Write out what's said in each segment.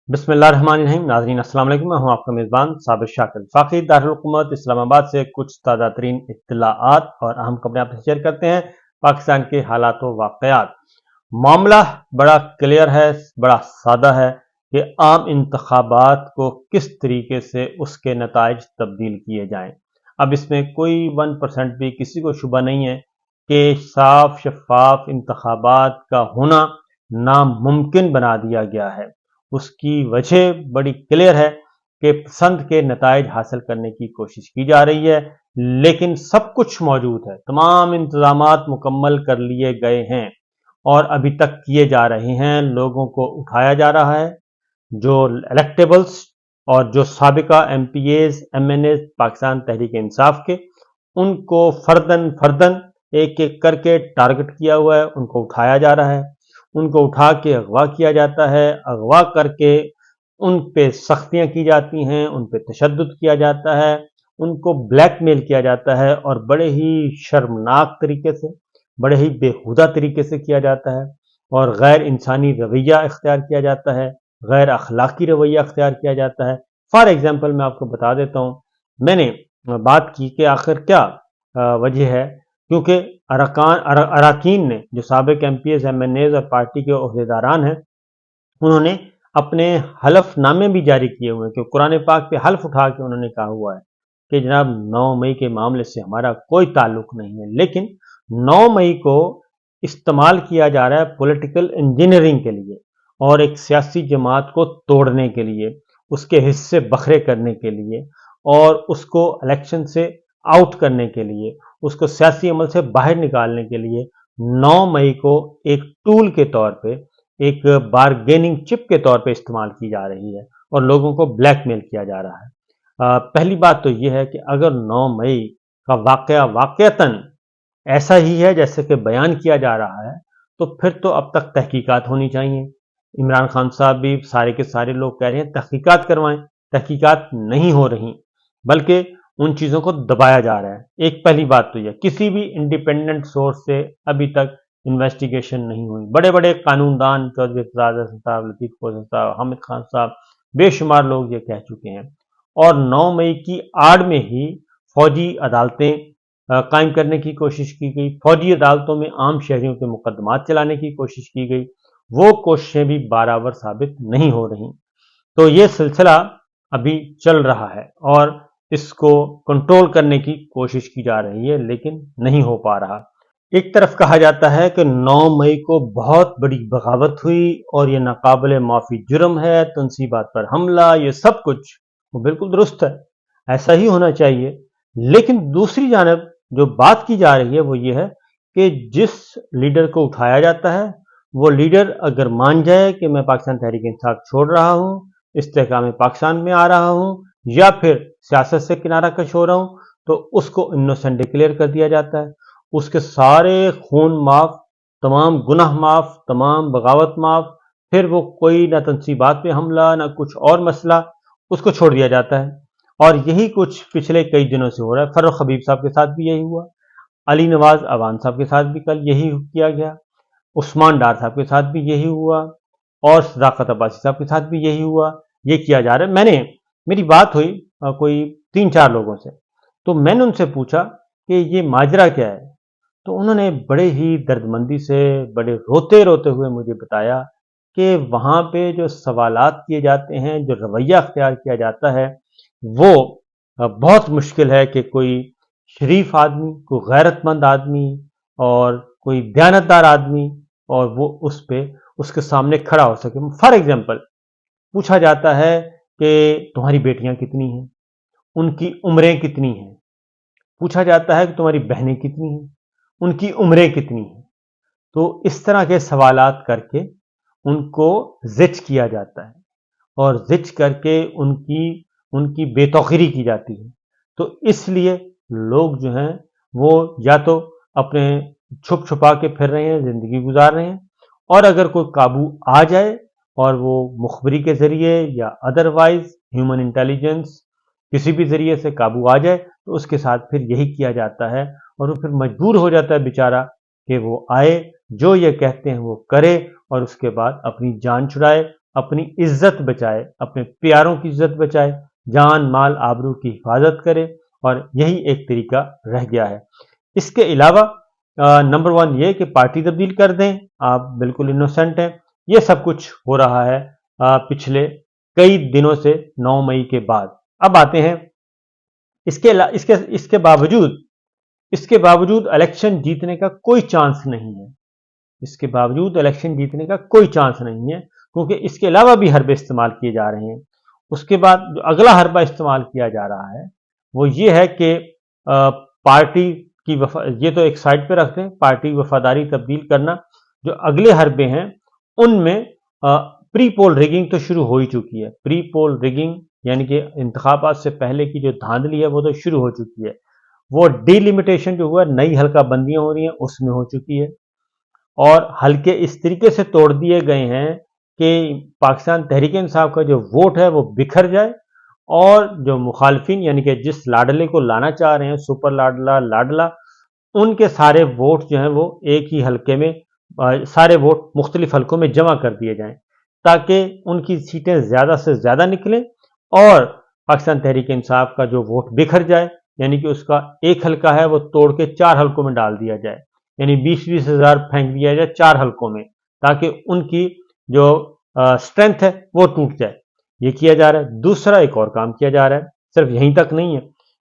बिस्मिल्लाहिर्रहमानिर्रहीम। नाज़रीन अस्सलाम वालेकुम। मैं हूं आपका मेज़बान साबिर शाकिर। वफाकी दारुल हुकूमत इस्लामाबाद से कुछ ताज़ा तरीन इत्तलाआत और अहम खबरें आपसे शेयर करते हैं। पाकिस्तान के हालात व वाक़यात। मामला बड़ा क्लियर है, बड़ा सादा है कि आम इंतखाबात को किस तरीके से उसके नताइज तब्दील किए जाएं। अब इसमें कोई 1% भी किसी को शुबा नहीं है कि साफ शफाफ इंतखाबात का होना नामुमकिन बना दिया गया है। उसकी वजह बड़ी क्लियर है कि पसंद के नताइज हासिल करने की कोशिश की जा रही है, लेकिन सब कुछ मौजूद है, तमाम इंतजामात मुकम्मल कर लिए गए हैं और अभी तक किए जा रहे हैं। लोगों को उठाया जा रहा है, जो इलेक्टेबल्स और जो साबिका MPAs MNAs पाकिस्तान तहरीक इंसाफ के, उनको फर्दन फर्दन एक एक करके टारगेट किया हुआ है, उनको उठाया जा रहा है, उनको उठा के अगवा किया जाता है, अगवा करके उन पे सख्तियां की जाती हैं, उन पे तशद्दुद किया जाता है, उनको ब्लैकमेल किया जाता है और बड़े ही शर्मनाक तरीके से, बड़े ही बेहुदा तरीके से किया जाता है और गैर इंसानी रवैया इख्तियार किया जाता है, गैर अखलाकी रवैया इख्तियार किया जाता है। फॉर एग्जाम्पल मैं आपको बता देता हूँ, मैंने बात की कि आखिर क्या वजह है, क्योंकि अरकान ने, जो साबिक MPAs MNAs और पार्टी के ओहदेदारान हैं, उन्होंने अपने हलफनामे भी जारी किए हुए हैं कि कुरान पाक पे हल्फ उठा के उन्होंने कहा हुआ है कि जनाब 9 मई के मामले से हमारा कोई ताल्लुक नहीं है, लेकिन 9 मई को इस्तेमाल किया जा रहा है पॉलिटिकल इंजीनियरिंग के लिए और एक सियासी जमात को तोड़ने के लिए, उसके हिस्से बखरे करने के लिए और उसको इलेक्शन से आउट करने के लिए, उसको सियासी अमल से बाहर निकालने के लिए 9 मई को एक टूल के तौर पे, एक बारगेनिंग चिप के तौर पे इस्तेमाल की जा रही है और लोगों को ब्लैकमेल किया जा रहा है। पहली बात तो यह है कि अगर 9 मई का वाकया वाकयातन ऐसा ही है जैसे कि बयान किया जा रहा है, तो फिर तो अब तक तहकीकात होनी चाहिए। इमरान खान साहब भी सारे के सारे लोग कह रहे हैं तहकीकात करवाएं, तहकीकात नहीं हो रही, बल्कि उन चीज़ों को दबाया जा रहा है। एक पहली बात तो यह, किसी भी इंडिपेंडेंट सोर्स से अभी तक इन्वेस्टिगेशन नहीं हुई। बड़े बड़े कानूनदान, चौधरी एतजाज अहसन साहब, लतीफ़ खोसर साहब, हामिद खान साहब, बेशुमार लोग ये कह चुके हैं और 9 मई की आड़ में ही फौजी अदालतें कायम करने की कोशिश की गई, फौजी अदालतों में आम शहरियों के मुकदमात चलाने की कोशिश की गई। वो कोशिशें भी बराबर साबित नहीं हो रही। तो ये सिलसिला अभी चल रहा है और इसको कंट्रोल करने की कोशिश की जा रही है, लेकिन नहीं हो पा रहा। एक तरफ कहा जाता है कि 9 मई को बहुत बड़ी बगावत हुई और ये नाकाबिले माफ़ी जुर्म है, तनसीबात पर हमला, ये सब कुछ वो बिल्कुल दुरुस्त है, ऐसा ही होना चाहिए। लेकिन दूसरी जानब जो बात की जा रही है वो ये है कि जिस लीडर को उठाया जाता है, वो लीडर अगर मान जाए कि मैं पाकिस्तान तहरीक इंसाफ छोड़ रहा हूँ, इस्तेहकाम पाकिस्तान में आ रहा हूँ या फिर सियासत से किनारा कश हो रहा हूँ, तो उसको इनोसेंट डिक्लेयर कर दिया जाता है। उसके सारे खून माफ, तमाम गुनाह माफ, तमाम बगावत माफ, फिर वो कोई ना तनसीबात पे हमला ना कुछ और मसला, उसको छोड़ दिया जाता है। और यही कुछ पिछले कई दिनों से हो रहा है। फर्रुख हबीब साहब के साथ भी यही हुआ, अली नवाज अवान साहब के साथ भी कल यही किया गया, उस्मान डार साहब के साथ भी यही हुआ और सदाकत अब्बासी साहब के साथ भी यही हुआ। ये किया जा रहा है। मेरी बात हुई कोई 3-4 लोगों से, तो मैंने उनसे पूछा कि ये माजरा क्या है, तो उन्होंने बड़े ही दर्दमंदी से, बड़े रोते रोते हुए मुझे बताया कि वहाँ पे जो सवालात किए जाते हैं, जो रवैया अख्तियार किया जाता है, वो बहुत मुश्किल है कि कोई शरीफ आदमी, कोई गैरतमंद आदमी और कोई दयानतदार आदमी और वो उस पे उसके सामने खड़ा हो सके। फॉर एग्जाम्पल पूछा जाता है कि तुम्हारी बेटियां कितनी हैं, उनकी उम्रें कितनी हैं। पूछा जाता है कि तुम्हारी बहनें कितनी हैं, उनकी उम्रें कितनी हैं। तो इस तरह के सवालात करके उनको जिच किया जाता है और जिच करके उनकी उनकी बेतौकीरी की जाती है। तो इसलिए लोग जो हैं वो या तो अपने छुप छुपा के फिर रहे हैं, ज़िंदगी गुजार रहे हैं, और अगर कोई काबू आ जाए और वो मुखबरी के ज़रिए या अदरवाइज ह्यूमन इंटेलिजेंस किसी भी ज़रिए से काबू आ जाए, तो उसके साथ फिर यही किया जाता है और वो फिर मजबूर हो जाता है बेचारा कि वो आए, जो ये कहते हैं वो करे और उसके बाद अपनी जान छुड़ाए اپنی عزت بچائے، اپنے پیاروں کی عزت بچائے، جان مال آبرو کی حفاظت کرے، اور یہی ایک طریقہ رہ گیا ہے۔ اس کے علاوہ نمبر 1 یہ کہ پارٹی تبدیل کر دیں، آپ بالکل انوسنٹ ہیں، یہ سب کچھ ہو رہا ہے پچھلے کئی دنوں سے 9 مئی کے بعد۔ اب آتے ہیں اس کے باوجود الیکشن جیتنے کا کوئی چانس نہیں ہے، اس کے باوجود الیکشن جیتنے کا کوئی چانس نہیں ہے، کیونکہ اس کے علاوہ بھی حربے استعمال کیے جا رہے ہیں۔ اس کے بعد جو اگلا حربہ استعمال کیا جا رہا ہے وہ یہ ہے کہ پارٹی کی یہ تو ایک سائڈ پہ رکھتے ہیں، پارٹی وفاداری تبدیل کرنا۔ جو اگلے حربے ہیں ان میں پری پول ریگنگ تو شروع ہو ہی چکی ہے، پری پول ریگنگ یعنی کہ انتخابات سے پہلے کی جو دھاندلی ہے وہ تو شروع ہو چکی ہے۔ وہ ڈی لمیٹیشن جو ہوا، نئی حلقہ بندیاں ہو رہی ہیں، اس میں ہو چکی ہے، اور حلقے اس طریقے سے توڑ دیے گئے ہیں کہ پاکستان تحریک انصاف کا جو ووٹ ہے وہ بکھر جائے، اور جو مخالفین یعنی کہ جس لاڈلے کو لانا چاہ رہے ہیں، سپر لاڈلا، ان کے سارے ووٹ جو ہیں وہ ایک ہی حلقے میں، سارے ووٹ مختلف حلقوں میں جمع کر دیے جائیں، تاکہ ان کی سیٹیں زیادہ سے زیادہ نکلیں، اور پاکستان تحریک انصاف کا جو ووٹ بکھر جائے، یعنی کہ اس کا ایک حلقہ ہے وہ توڑ کے 4 حلقوں میں ڈال دیا جائے، یعنی 20 ہزار پھینک دیا جائے 4 حلقوں میں، تاکہ ان کی جو اسٹرینتھ ہے وہ ٹوٹ جائے۔ یہ کیا جا رہا ہے۔ دوسرا ایک اور کام کیا جا رہا ہے، صرف یہیں تک نہیں ہے،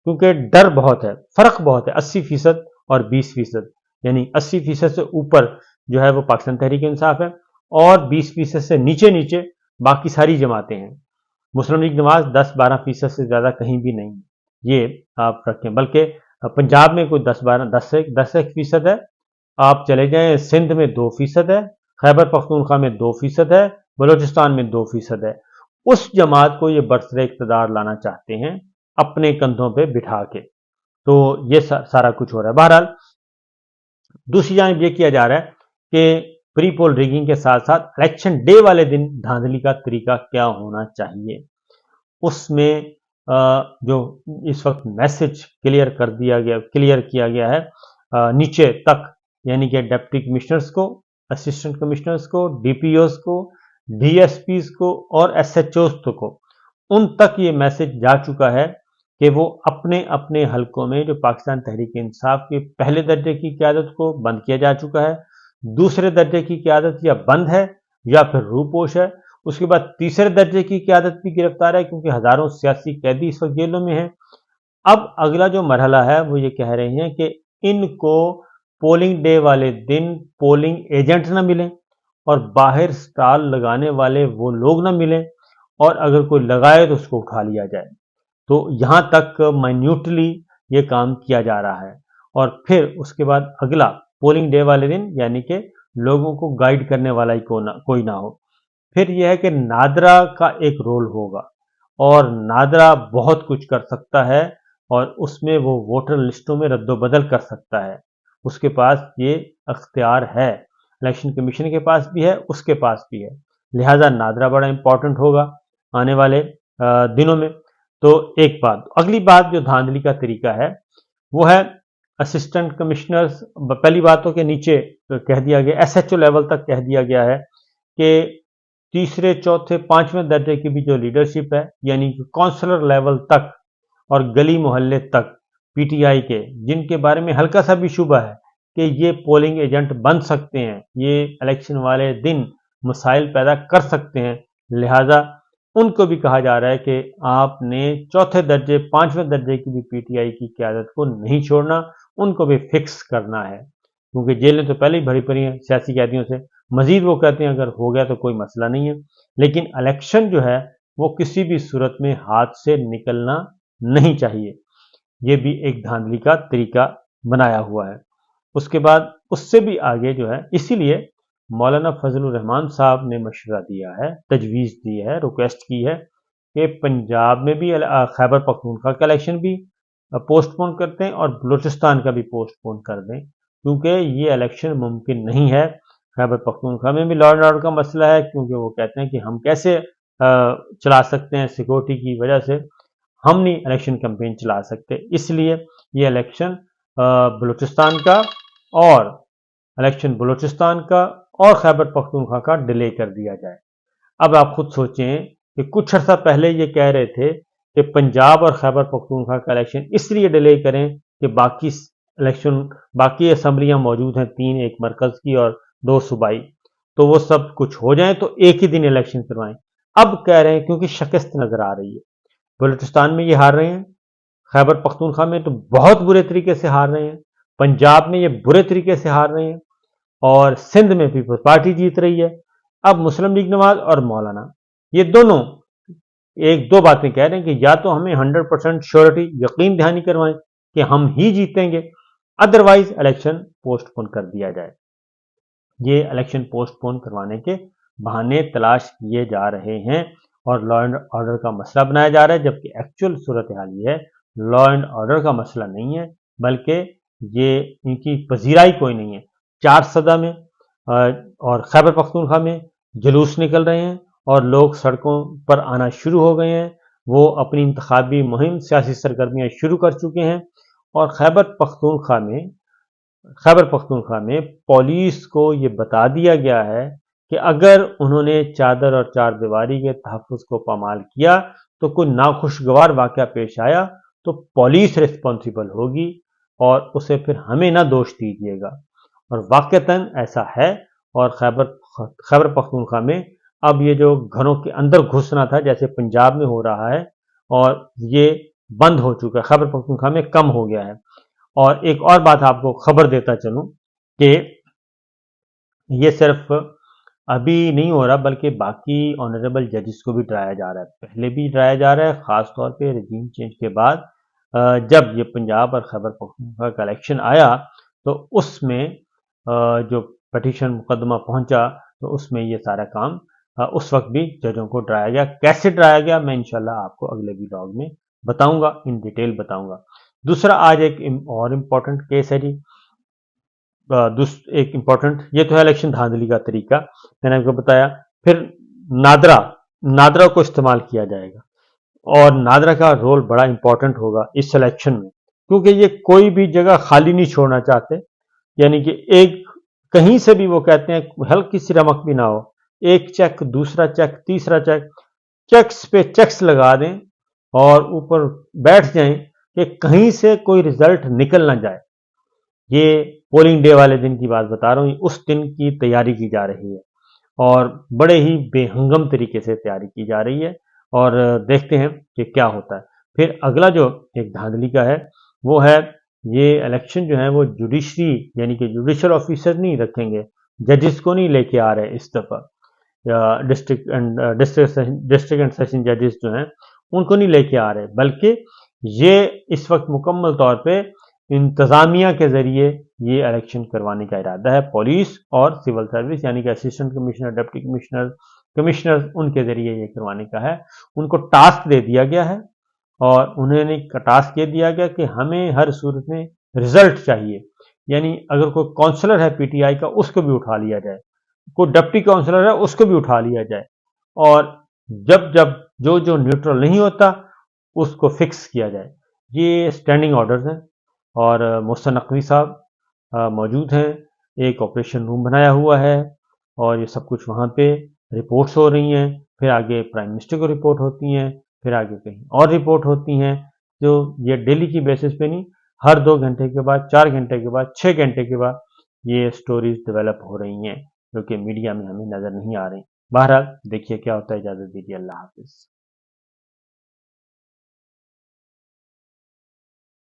کیونکہ ڈر بہت ہے، فرق بہت ہے، 80% اور 20%، یعنی 80% سے اوپر جو ہے وہ پاکستان تحریک انصاف ہے، اور 20% سے نیچے باقی ساری جماعتیں ہیں۔ مسلم لیگ نواز 10-12% سے زیادہ کہیں بھی نہیں ہے، یہ آپ رکھیں، بلکہ پنجاب میں کوئی 10-12 ہے، آپ چلے جائیں سندھ میں 2% ہے، خیبر پختونخوا میں 2% ہے، بلوچستان میں 2% ہے۔ اس جماعت کو یہ برسر اقتدار لانا چاہتے ہیں اپنے کندھوں پہ بٹھا کے، تو یہ سارا کچھ ہو رہا ہے۔ بہرحال دوسری جانب یہ کیا جا رہا ہے کہ پری پول ریگنگ کے ساتھ ساتھ الیکشن ڈے والے دن دھاندلی کا طریقہ کیا ہونا چاہیے، اس میں جو اس وقت میسج کلیئر کیا گیا ہے نیچے تک، یعنی کہ ڈپٹی کمشنرز کو، اسسٹنٹ کمشنرز کو، ڈی پی اوز کو، ڈی ایس پیز کو اور ایس ایچ اوز کو، ان تک یہ میسج جا چکا ہے کہ وہ اپنے اپنے حلقوں میں جو پاکستان تحریک انصاف کے پہلے درجے کی قیادت کو بند کیا جا چکا ہے، دوسرے درجے کی قیادت یا بند ہے یا پھر روپوش ہے، اس کے بعد تیسرے درجے کی قیادت بھی گرفتار ہے، کیونکہ ہزاروں سیاسی قیدی اس وقت جیلوں میں ہیں۔ اب اگلا جو مرحلہ ہے وہ یہ کہہ رہے ہیں کہ ان کو پولنگ ڈے والے دن پولنگ ایجنٹ نہ ملیں، اور باہر سٹال لگانے والے وہ لوگ نہ ملیں، اور اگر کوئی لگائے تو اس کو اٹھا لیا جائے۔ تو یہاں تک مائنیوٹلی یہ کام کیا جا رہا ہے، اور پھر اس کے بعد اگلا پولنگ ڈے والے دن یعنی کہ لوگوں کو گائیڈ کرنے والا ہی کوئی نہ ہو۔ پھر یہ ہے کہ نادرا کا ایک رول ہوگا، اور نادرا بہت کچھ کر سکتا ہے، اور اس میں وہ ووٹر لسٹوں میں رد و بدل کر سکتا ہے، اس کے پاس یہ اختیار ہے، الیکشن کمیشن کے پاس بھی ہے، اس کے پاس بھی ہے، لہذا نادرا بڑا امپورٹنٹ ہوگا آنے والے دنوں میں۔ تو ایک بات، اگلی بات جو دھاندلی کا طریقہ ہے وہ ہے اسسٹنٹ کمشنرز، پہلی بات تو کہ نیچے کہہ دیا گیا، ایس ایچ او لیول تک کہہ دیا گیا ہے کہ تیسرے چوتھے پانچویں درجے کی بھی جو لیڈرشپ ہے، یعنی کہ کونسلر لیول تک اور گلی محلے تک پی ٹی آئی کے، جن کے بارے میں ہلکا سا بھی شبہ ہے کہ یہ پولنگ ایجنٹ بن سکتے ہیں، یہ الیکشن والے دن مسائل پیدا کر سکتے ہیں، لہذا ان کو بھی کہا جا رہا ہے کہ آپ نے چوتھے درجے پانچویں درجے کی بھی پی ٹی آئی کی قیادت کو نہیں چھوڑنا، ان کو بھی فکس کرنا ہے، کیونکہ جیلیں تو پہلے ہی بھری پڑی ہیں سیاسی قیدیوں سے، مزید وہ کہتے ہیں اگر ہو گیا تو کوئی مسئلہ نہیں ہے، لیکن الیکشن جو ہے وہ کسی بھی صورت میں ہاتھ سے نکلنا نہیں چاہیے، یہ بھی ایک دھاندلی کا طریقہ بنایا ہوا ہے۔ اس کے بعد اس سے بھی آگے جو ہے، اسی لیے مولانا فضل الرحمان صاحب نے مشورہ دیا ہے، تجویز دی ہے، ریکویسٹ کی ہے کہ پنجاب میں بھی خیبر پختونخوا کا الیکشن بھی پوسٹ پون کرتے ہیں، اور بلوچستان کا بھی پوسٹ پون کر دیں، کیونکہ یہ الیکشن ممکن نہیں ہے۔ خیبر پختونخوا میں بھی لا اینڈ آرڈر کا مسئلہ ہے، کیونکہ وہ کہتے ہیں کہ ہم کیسے چلا سکتے ہیں، سیکورٹی کی وجہ سے ہم نہیں الیکشن کمپین چلا سکتے، اس لیے یہ الیکشن بلوچستان کا اور خیبر پختونخوا کا ڈیلے کر دیا جائے۔ अब आप खुद सोचें कि कुछ अर्सा पहले ये कह रहे थे कि पंजाब और खैबर पख्तूनख्वा का इलेक्शन इसलिए डिले करें कि बाकी असम्बलियां मौजूद हैं, 3 एक मरकज की और 2 सूबाई, तो वो सब कुछ हो जाए तो एक ही दिन इलेक्शन करवाएं। अब कह रहे हैं क्योंकि शिकस्त नजर आ रही है, बलूचिस्तान में ये हार रहे हैं, खैबर पख्तूनख्वा में तो बहुत बुरे तरीके से हार रहे हैं, पंजाब में ये बुरे तरीके से हार रहे हैं, और सिंध में पीपल्स पार्टी जीत रही है। अब मुस्लिम लीग नवाज और मौलाना ये दोनों एक दो बातें कह रहे हैं कि या तो हमें 100% श्योरिटी यकीन दहानी करवाएं कि हम ही जीतेंगे, अदरवाइज इलेक्शन पोस्टपोन कर दिया जाए। ये इलेक्शन पोस्टपोन करवाने के बहाने तलाश किए जा रहे हैं और लॉ एंड ऑर्डर का मसला बनाया जा रहा है, जबकि एक्चुअल सूरत हाल ये है लॉ एंड ऑर्डर का मसला नहीं है, बल्कि ये इनकी पजीराई कोई नहीं है। 4 सदा में और खैबर पख्तूनख्वा में जुलूस निकल रहे हैं और लोग सड़कों पर आना शुरू हो गए हैं, वो अपनी इंतखाबी मुहिम सियासी सरगर्मियां शुरू कर चुके हैं। और खैबर पख्तूनख्वा में पुलिस को ये बता दिया गया है कि अगर उन्होंने चादर और चार दीवारी के तहफ़्फ़ुज़ को पामाल किया तो कोई नाखुशगवार वाक़या पेश आया तो पुलिस रिस्पॉन्सिबल होगी और उसे फिर हमें ना दोष दीजिएगा। और वाक़तन ऐसा है। और खैबर पख्तूनख्वा में अब ये जो घरों के अंदर घुसना था जैसे पंजाब में हो रहा है, और ये बंद हो चुका है, खैबर पख्तूनख्वा में कम हो गया है। और एक और बात आपको खबर देता चलूं कि ये सिर्फ अभी नहीं हो रहा, बल्कि बाकी ऑनरेबल जजेस को भी डराया जा रहा है, पहले भी डराया जा रहा है, खास तौर पे रजीम चेंज के बाद जब ये पंजाब और खैबर पख्तूनख्वा का इलेक्शन आया तो उसमें जो पटिशन मुकदमा पहुंचा तो उसमें ये सारा काम उस वक्त भी जजों को डराया गया। कैसे डराया गया मैं इंशाल्लाह आपको अगले व्लॉग में बताऊंगा, इन डिटेल बताऊंगा। दूसरा आज एक और इम्पोर्टेंट केस है जी, एक इम्पोर्टेंट, ये तो है इलेक्शन धांधली का तरीका, मैंने आपको बताया। फिर नादरा को इस्तेमाल किया जाएगा और नादरा का रोल बड़ा इंपॉर्टेंट होगा इस इलेक्शन में, क्योंकि ये कोई भी जगह खाली नहीं छोड़ना चाहते। यानी कि एक कहीं से भी वो कहते हैं हल्की सी रमक भी ना हो, एक चेक, दूसरा चेक, तीसरा चेक, चेक्स पे चेक्स लगा दें और ऊपर बैठ जाएं कि कहीं से कोई रिजल्ट निकल ना जाए। ये पोलिंग डे वाले दिन की बात बता रहा हूं, उस दिन की तैयारी की जा रही है और बड़े ही बेहंगम तरीके से तैयारी की जा रही है, और देखते हैं कि क्या होता है। फिर अगला जो एक धांधली का है वो है ये इलेक्शन जो है वो जुडिशरी यानी कि जुडिशल ऑफिसर नहीं रखेंगे, जजेस को नहीं लेके आ रहे इस दफा, डिस्ट्रिक्ट एंड सेशन जजेस जो हैं उनको नहीं लेके आ रहे, बल्कि ये इस वक्त मुकम्मल तौर पे इंतजामिया के जरिए ये इलेक्शन करवाने का इरादा है। पुलिस और सिविल सर्विस यानी कि असिस्टेंट कमिश्नर, डिप्टी कमिश्नर उनके जरिए ये करवाने का है। उनको टास्क दे दिया गया है और उन्होंने टास्क ये दिया गया कि हमें हर सूरत में रिजल्ट चाहिए, यानी अगर कोई काउंसलर है पीटीआई का उसको भी उठा लिया जाए, कोई डिप्टी काउंसलर है उसको भी उठा लिया जाए, और जब जब जो जो न्यूट्रल नहीं होता उसको फिक्स किया जाए। ये स्टैंडिंग ऑर्डर्स हैं और मोहसिन नकवी साहब मौजूद हैं, एक ऑपरेशन रूम बनाया हुआ है और ये सब कुछ वहाँ पे रिपोर्ट्स हो रही हैं, फिर आगे प्राइम मिनिस्टर को रिपोर्ट होती हैं, फिर आगे कहीं और रिपोर्ट होती हैं, जो ये डेली की बेसिस पे नहीं, हर 2 घंटे के बाद, 4 घंटे के बाद, 6 घंटे के बाद ये स्टोरीज डेवलप हो रही हैं, जो कि मीडिया में हमें नज़र नहीं आ रही। बहरहाल देखिए क्या होता है। इजाज़त दीजिए, अल्लाह हाफिज़।